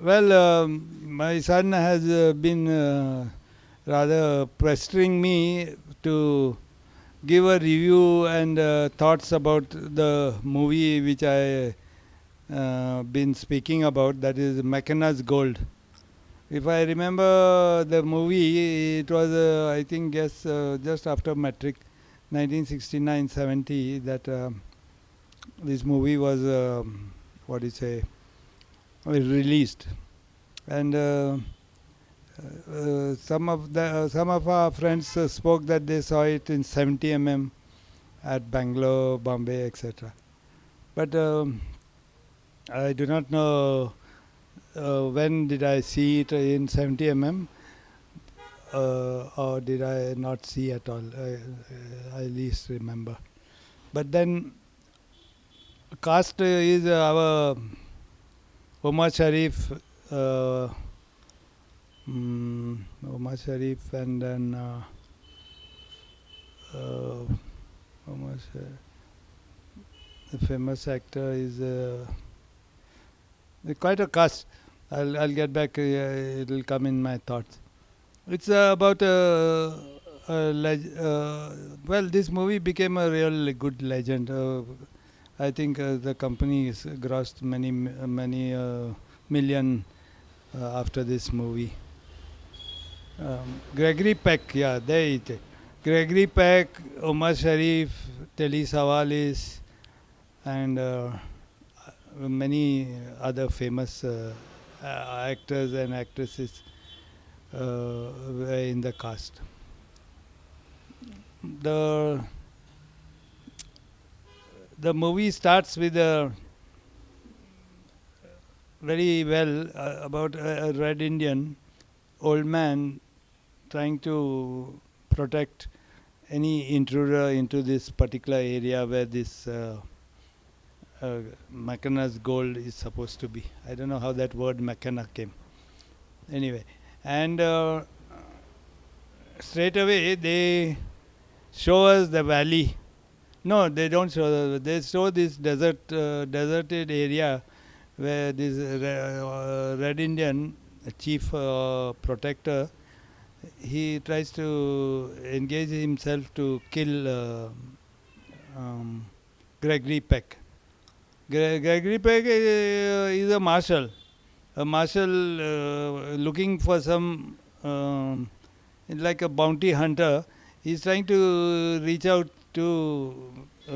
Well, my son has been rather pestering me to give a review and thoughts about the movie which I been speaking about. That is McKenna's Gold. If I remember the movie, it was I think yes just after Matric, 1969-70. That this movie was what do you say released, and some of our friends spoke that they saw it in 70 at Bangalore, Bombay, etc. But I do not know when did I see it in 70 or did I not see at all. I least remember. But then cast is our Omar Sharif, uh, Omar Sharif, and then uh, Omar Sharif. The famous actor is quite a cast. I'll get back. It'll come in my thoughts. It's about well, this movie became a real good legend. I think the company has grossed many million after this movie. Gregory Peck, yeah, there it is. Gregory Peck, Omar Sharif, Telly Savalas, and many other famous actors and actresses were in the cast. The the movie starts with a very well about a red Indian old man trying to protect any intruder into this particular area where this McKenna's gold is supposed to be. I don't know how that word McKenna came. Anyway, and straight away they show us the valley. No, they don't show. They show this deserted area where this Red Indian chief protector, he tries to engage himself to kill Gregory Peck. Gregory Peck is a marshal looking for some like a bounty hunter. He's trying to reach out to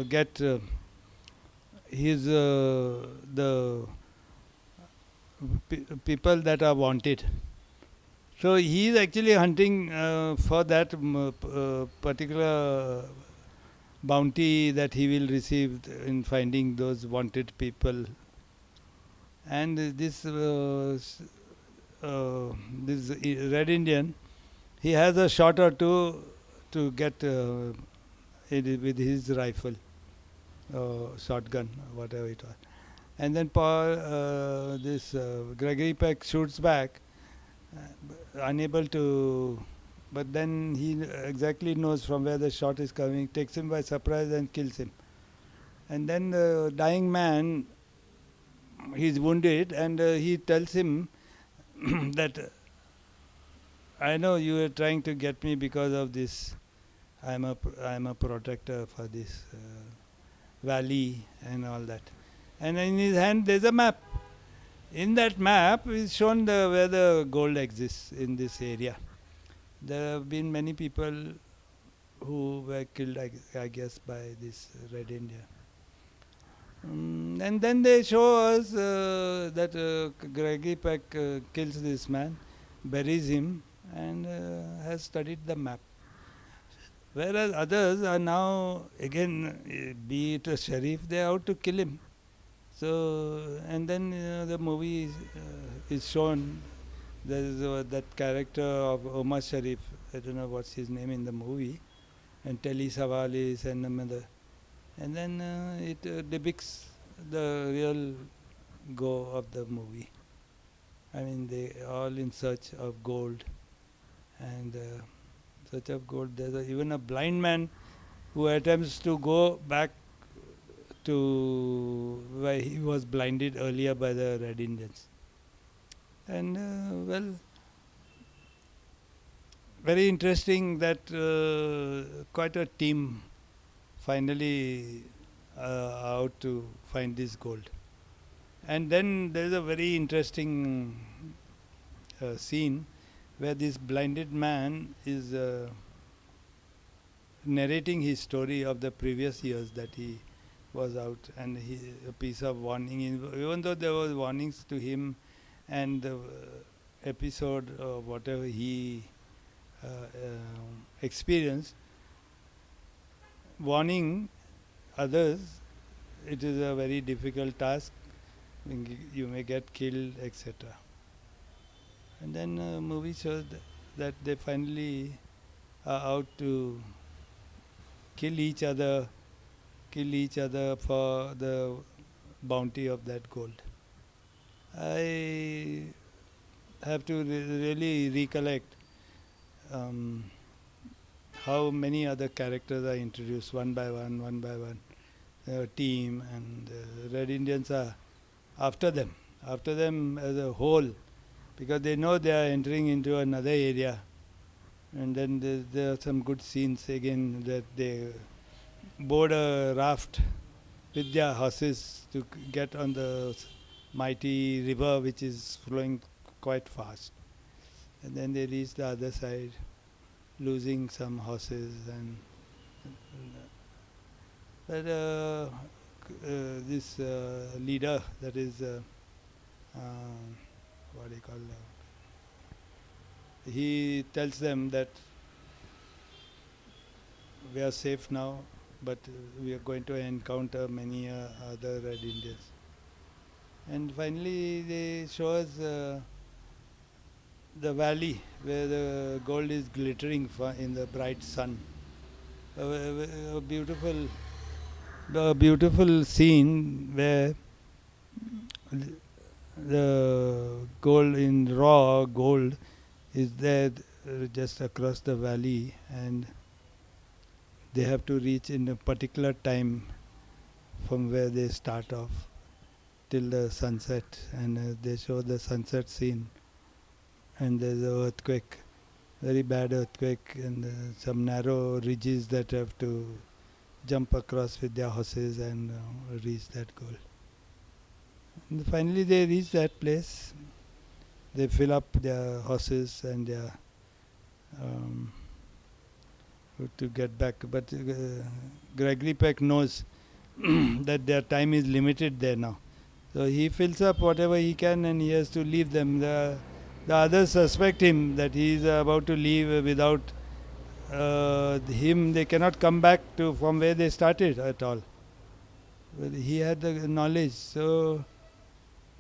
get his the people that are wanted. So he is actually hunting for that particular bounty that he will receive in finding those wanted people. And this Red Indian, he has a shot or two to get it with his rifle, shotgun, whatever it was. And then this Gregory Peck shoots back, unable to, but then he exactly knows from where the shot is coming, takes him by surprise and kills him. And then the dying man, he's wounded, and he tells him that I know you are trying to get me because of this. I'm a protector for this valley and all that. And in his hand there's a map. In that map is shown where the gold exists in this area. There have been many people who were killed, I guess, by this Red India. And then they show us that Gregory Peck kills this man, buries him, and has studied the map. Whereas others are now, again, be it a sheriff, they are out to kill him. So, and then the movie is shown. There is that character of Omar Sharif, I don't know what's his name in the movie, and Telly Savalas and another. And then it depicts the real go of the movie. I mean, they all in search of gold, and search of gold. There's even a blind man who attempts to go back to where he was blinded earlier by the Red Indians. And well, very interesting that quite a team finally out to find this gold. And then there is a very interesting scene where this blinded man is narrating his story of the previous years that he was out, and a piece of warning, even though there was warnings to him, and the episode or whatever he experienced, warning others, it is a very difficult task. You may get killed, etc. And then movie shows that they finally are out to kill each other, for the bounty of that gold. I have to really recollect um, how many other characters are introduced one by one, team, and Red Indians are after them, as a whole, because they know they are entering into another area. And then there are some good scenes again that they board a raft with their horses to get on the mighty river which is flowing quite fast. And then they reach the other side, losing some horses. And but this leader, that is what do you call, he tells them that we are safe now, but we are going to encounter many other Red Indians. And finally, they show us the valley where the gold is glittering in the bright sun. A beautiful scene where the gold in raw gold is there just across the valley, and they have to reach in a particular time from where they start off till the sunset, and they show the sunset scene, and there's an earthquake, very bad earthquake, and some narrow ridges that have to jump across with their horses and reach that goal. And finally they reach that place, they fill up their horses and their to get back, but Gregory Peck knows that their time is limited there now. So he fills up whatever he can and he has to leave them. The others suspect him that he is about to leave without him. They cannot come back to from where they started at all. But he had the knowledge, so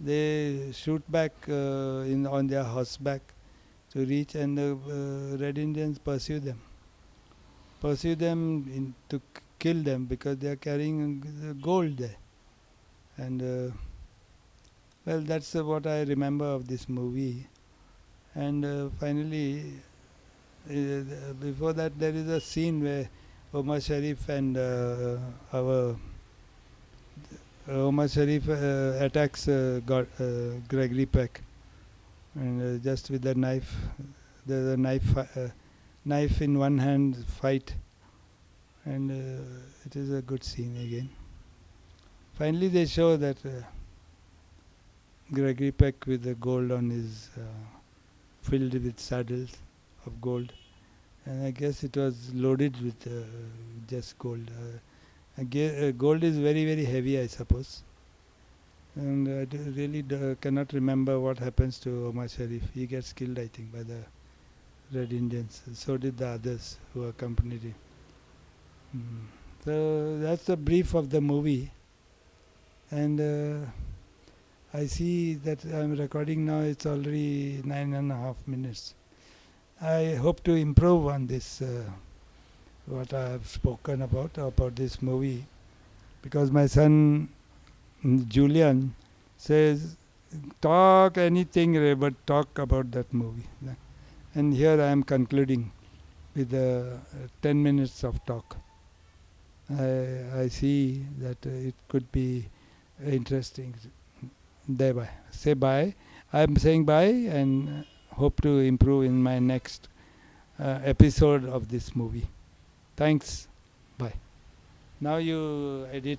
they shoot back on their horseback to reach, and the Red Indians pursue them. To kill them because they are carrying gold there. And well, that's what I remember of this movie. And finally, before that, there is a scene where Omar Sharif and Omar Sharif attacks Gregory Peck, and just with the knife, there's a knife in one hand fight, and it is a good scene again. Finally, they show that Gregory Peck with the gold on his filled with saddles of gold, and I guess it was loaded with just gold. Gold is very, very heavy, I suppose. And I really cannot remember what happens to Omar Sharif. He gets killed, I think, by the Red Indians. So did the others who accompanied him. So that's the brief of the movie. And I see that I'm recording now, it's already 9.5 minutes. I hope to improve on this, what I have spoken about this movie, because my son Julian says, talk anything, Ray, but talk about that movie. And here I am concluding with 10 minutes of talk. I see that it could be interesting. Say bye. I'm saying bye and hope to improve in my next episode of this movie. Thanks. Bye. Now you edit.